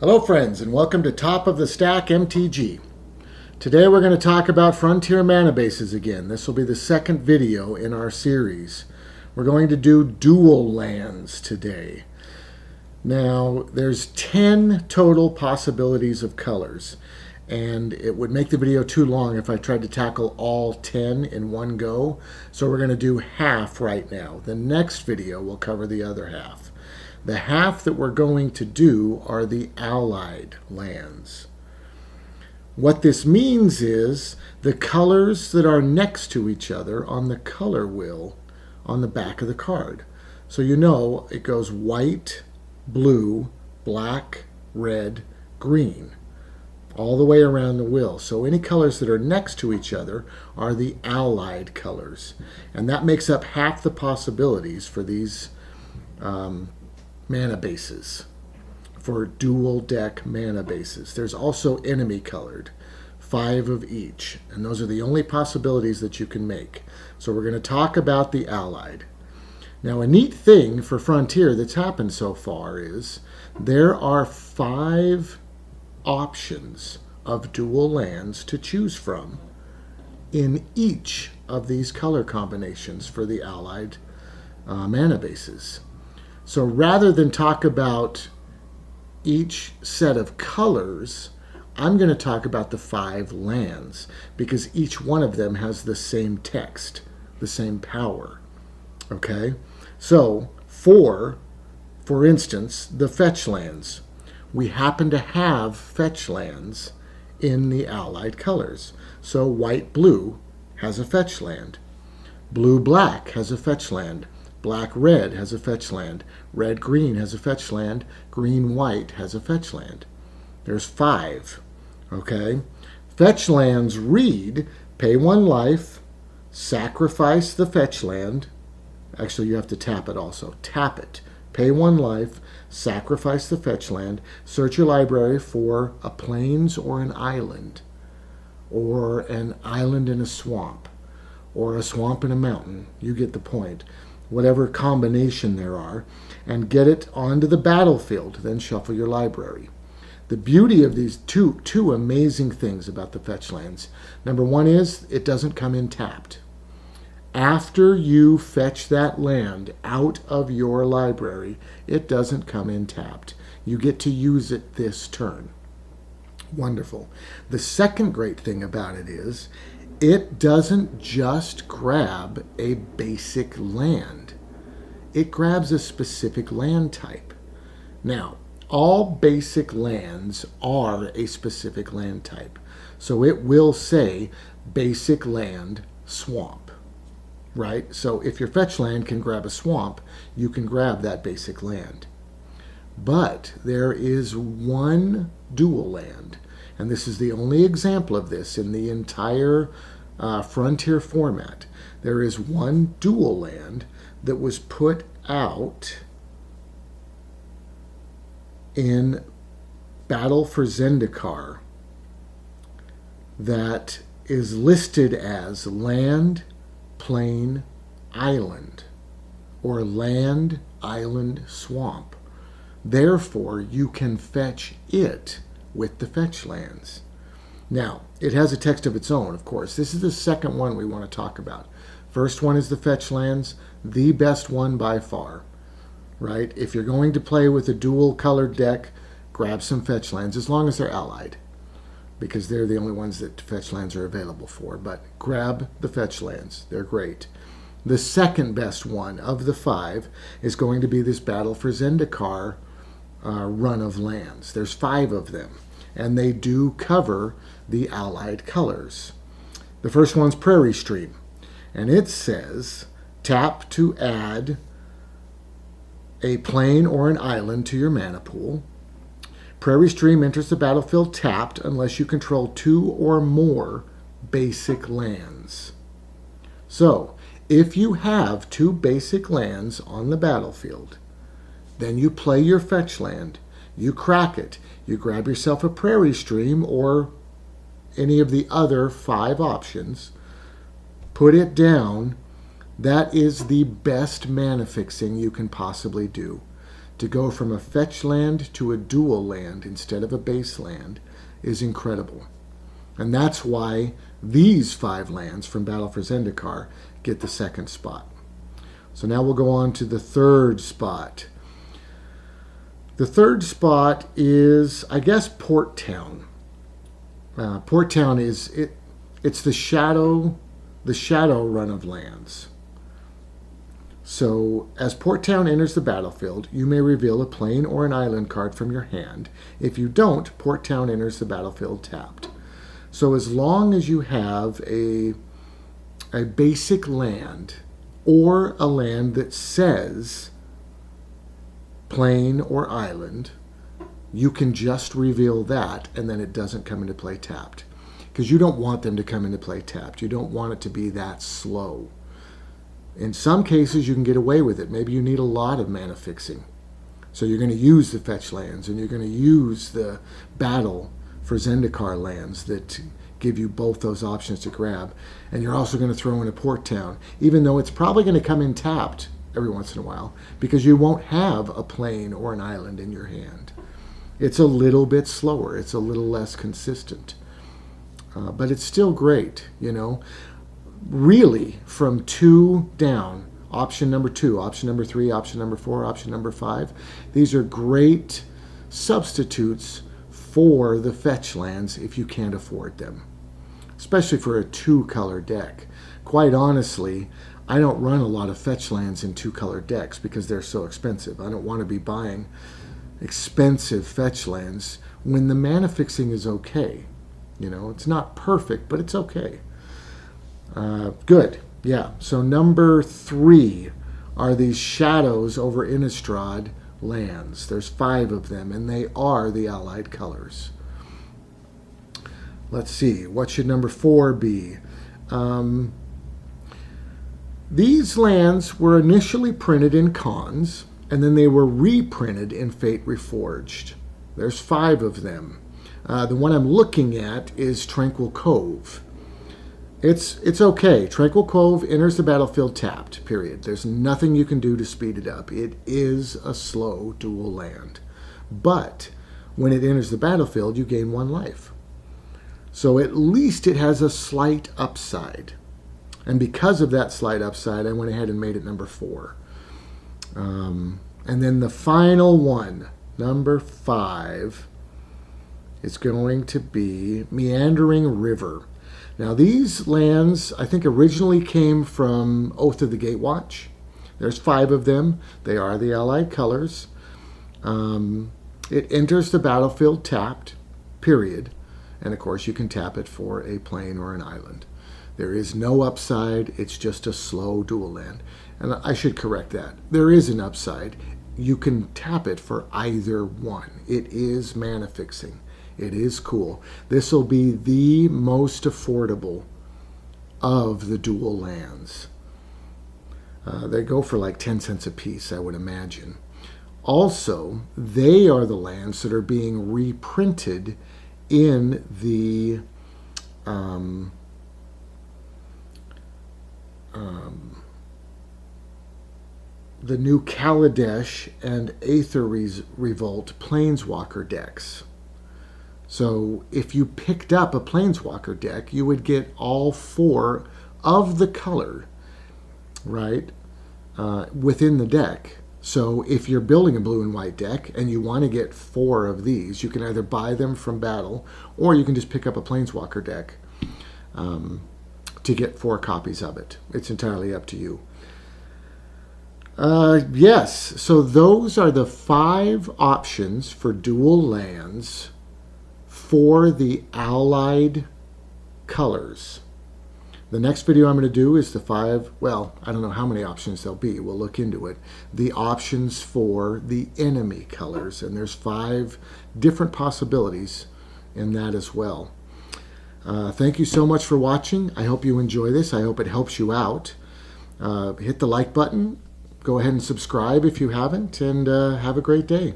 Hello friends, and welcome to Top of the Stack MTG. Today we're going to talk about Frontier mana bases again. This will be the second video in our series. We're going to do Duel Lands today. Now, there's 10 total possibilities of colors, and it would make the video too long if I tried to tackle all 10 in one go. So we're going to do half right now. The next video will cover the other half. The half that we're going to do are the allied lands. What this means is the colors that are next to each other on the color wheel on the back of the card. So you know it goes white, blue, black, red, green, all the way around the wheel. So any colors that are next to each other are the allied colors. And that makes up half the possibilities for these mana bases, for dual deck mana bases. There's also enemy colored, 5 of each, and those are the only possibilities that you can make. So we're going to talk about the allied. Now, a neat thing for Frontier that's happened so far is there are 5 options of dual lands to choose from in each of these color combinations for the allied mana bases. So rather than talk about each set of colors, I'm going to talk about the 5 lands, because each one of them has the same text, the same power. Okay? So, for instance, the fetch lands. We happen to have fetch lands in the allied colors. So white-blue has a fetch land. Blue-black has a fetch land. Black-red has a fetch land. Red-green has a fetch land. Green-white has a fetch land. There's 5. Okay? Fetch lands read, pay 1 life, sacrifice the fetch land. Actually, you have to tap it also. Tap it. Pay 1 life, sacrifice the fetch land, search your library for a plains or an island in a swamp, or a swamp in a mountain. You get the point. Whatever combination there are, and get it onto the battlefield. Then shuffle your library. The beauty of these two amazing things about the fetch lands. Number one is it doesn't come in tapped. After you fetch that land out of your library, it doesn't come in tapped. You get to use it this turn. Wonderful. The second great thing about it is it doesn't just grab a basic land. It grabs a specific land type. Now, all basic lands are a specific land type. So it will say basic land swamp, right? So if your fetch land can grab a swamp, you can grab that basic land. But there is one dual land, and this is the only example of this in the entire Frontier format. There is one dual land that was put out in Battle for Zendikar that is listed as land, plain, island, or land, island, swamp. Therefore, you can fetch it with the fetch lands. Now, it has a text of its own, of course. This is the second one we want to talk about. First one is the fetch lands, the best one by far, right? If you're going to play with a dual colored deck, grab some fetch lands, as long as they're allied, because they're the only ones that fetch lands are available for. But grab the fetch lands. They're great. The second best one of the 5 is going to be this Battle for Zendikar run of lands. There's 5 of them, and they do cover the allied colors. The first one's Prairie Stream, and it says tap to add a plain or an island to your mana pool. Prairie Stream enters the battlefield tapped unless you control 2 or more basic lands. So, if you have 2 basic lands on the battlefield, then you play your fetch land, you crack it, you grab yourself a Prairie Stream or any of the other 5 options, put it down. That is the best mana fixing you can possibly do. to go from a fetch land to a dual land instead of a base land is incredible. And that's why these 5 lands from Battle for Zendikar get the second spot. So now we'll go on to the third spot. The third spot is, I guess, Port Town. Port Town it's the shadow run of lands. So as Port Town enters the battlefield, you may reveal a plain or an island card from your hand. If you don't, Port Town enters the battlefield tapped. So as long as you have a basic land or a land that says plain or island, you can just reveal that, and then it doesn't come into play tapped. Because you don't want them to come into play tapped. You don't want it to be that slow. In some cases, you can get away with it. Maybe you need a lot of mana fixing. So you're going to use the fetch lands, and you're going to use the battle for Zendikar lands that give you both those options to grab. And you're also going to throw in a Port Town, even though it's probably going to come in tapped every once in a while, because you won't have a plain or an island in your hand. It's a little bit slower. It's a little less consistent. But it's still great, you know. Really, from 2 down, option number 2, option number 3, option number 4, option number 5, these are great substitutes for the fetch lands if you can't afford them, especially for a 2-color deck. Quite honestly, I don't run a lot of fetch lands in 2-color decks because they're so expensive. I don't want to be buying expensive fetch lands when the mana fixing is okay. You know, it's not perfect, but it's okay. Good. Yeah. So number 3 are these shadows over Innistrad lands. There's 5 of them, and they are the allied colors. Let's see. What should number 4 be? These lands were initially printed in Khans, and then they were reprinted in Fate Reforged. There's 5 of them. The one I'm looking at is Tranquil Cove. It's okay. Tranquil Cove enters the battlefield tapped, period. There's nothing you can do to speed it up. It is a slow dual land. But when it enters the battlefield, you gain 1 life. So at least it has a slight upside. And because of that slight upside, I went ahead and made it number 4. And then the final one, number 5, is going to be Meandering River. Now these lands, I think, originally came from Oath of the Gatewatch. There's 5 of them. They are the allied colors. It enters the battlefield tapped, period. And of course, you can tap it for a plain or an island. There is no upside. It's just a slow dual land. And I should correct that. There is an upside. You can tap it for either one. It is mana fixing. It is cool. This will be the most affordable of the dual lands. They go for like 10 cents a piece, I would imagine. Also, they are the lands that are being reprinted in the new Kaladesh and Aether Revolt Planeswalker decks. So if you picked up a Planeswalker deck, you would get all 4 of the color, right, within the deck. So if you're building a blue and white deck and you want to get 4 of these, you can either buy them from Battle or you can just pick up a Planeswalker deck to get 4 copies of it. It's entirely up to you. Yes, so those are the 5 options for dual lands for the allied colors. The next video I'm going to do is the 5, well, I don't know how many options there'll be. We'll look into it. The options for the enemy colors, and there's 5 different possibilities in that as well. Thank you so much for watching. I hope you enjoy this. I hope it helps you out. Hit the like button. Go ahead and subscribe if you haven't, and have a great day.